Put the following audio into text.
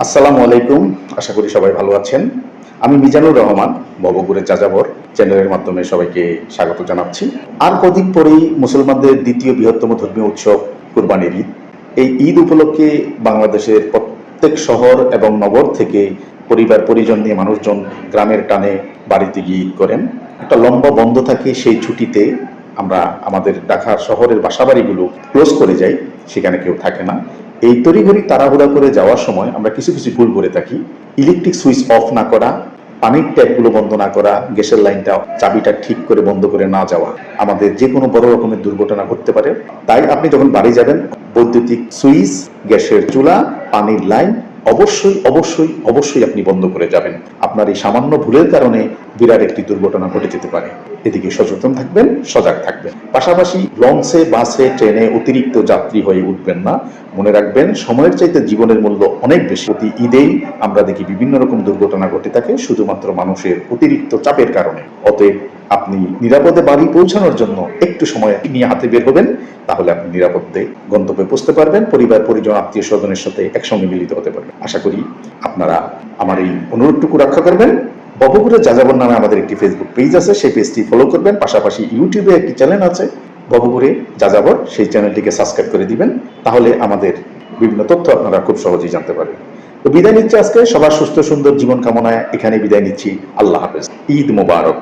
আসসালামু আলাইকুম। আশা করি সবাই ভালো আছেন। আমি মিজানুর রহমান, ভবঘুরে যাযাবর চ্যানেলের মাধ্যমে সবাইকে স্বাগত জানাচ্ছি। আর কদিন পরেই মুসলমানদের দ্বিতীয় বৃহত্তম ধর্মীয় উৎসব কুরবানির ঈদ। এই ঈদ উপলক্ষে বাংলাদেশের প্রত্যেক শহর এবং নগর থেকে পরিবার পরিজন নিয়ে মানুষজন গ্রামের টানে বাড়িতে গিয়ে ঈদ করেন। একটা লম্বা বন্ধ থাকে, সেই ছুটিতে আমরা আমাদের ঢাকা শহরের বাসাবাড়িগুলো ক্লোজ করে যাই, সেখানে কেউ থাকে না। এই তড়িঘড়ি তাড়াহুড়া করে যাওয়ার সময় আমরা কিছু কিছু ভুল করে থাকি। ইলেকট্রিক সুইচ অফ না করা, পানির ট্যাপগুলো বন্ধ না করা, গ্যাসের লাইনটা চাবিটা ঠিক করে বন্ধ করে না যাওয়া, আমাদের যে কোনো বড় রকমের দুর্ঘটনা ঘটতে পারে। তাই আপনি যখন বাড়ি যাবেন, বৈদ্যুতিক সুইচ, গ্যাসের চুলা, পানির লাইন অবশ্যই অবশ্যই অবশ্যই আপনি বন্ধ করে যাবেন। আপনার এই সামান্য ভুলের কারণে বিরাট একটি দুর্ঘটনা ঘটে যেতে পারে। এদিকে সচেতন থাকবেন, সজাগ থাকবেন। পাশাপাশি লঞ্চে, বাসে, ট্রেনে অতিরিক্ত যাত্রী হয়ে উঠবেন না। মনে রাখবেন, সময়ের চাইতে জীবনের মূল্য অনেক বেশি। প্রতি ঈদেই আমরা দেখি বিভিন্ন রকম দুর্ঘটনা ঘটে থাকে শুধুমাত্র মানুষের অতিরিক্ত চাপের কারণে। অতএব আপনি নিরাপদে বাড়ি পৌঁছানোর জন্য একটু সময় নিয়ে হাতে বের হবেন, তাহলে আপনি নিরাপদে গন্তব্যে পৌঁছতে পারবেন, পরিবার পরিজন আত্মীয় স্বজনের সাথে একসঙ্গে মিলিত হতে পারবেন। আশা করি আপনারা আমার এই অনুরোধটুকু রক্ষা করবেন। ভবঘুরে যাযাবর নামে আমাদের একটি ফেসবুক পেজ আছে, সেই পেজটি ফলো করবেন। পাশাপাশি ইউটিউবে একটি চ্যানেল আছে ভবঘুরে যাযাবর, সেই চ্যানেলটিকে সাবস্ক্রাইব করে দিবেন। তাহলে আমাদের বিভিন্ন তথ্য আপনারা খুব সহজেই জানতে পারবেন। তো বিদায় নিচ্ছি আজকে, সবার সুস্থ সুন্দর জীবন কামনায় এখানে বিদায় নিচ্ছি। আল্লাহ হাফেজ। ঈদ মোবারক।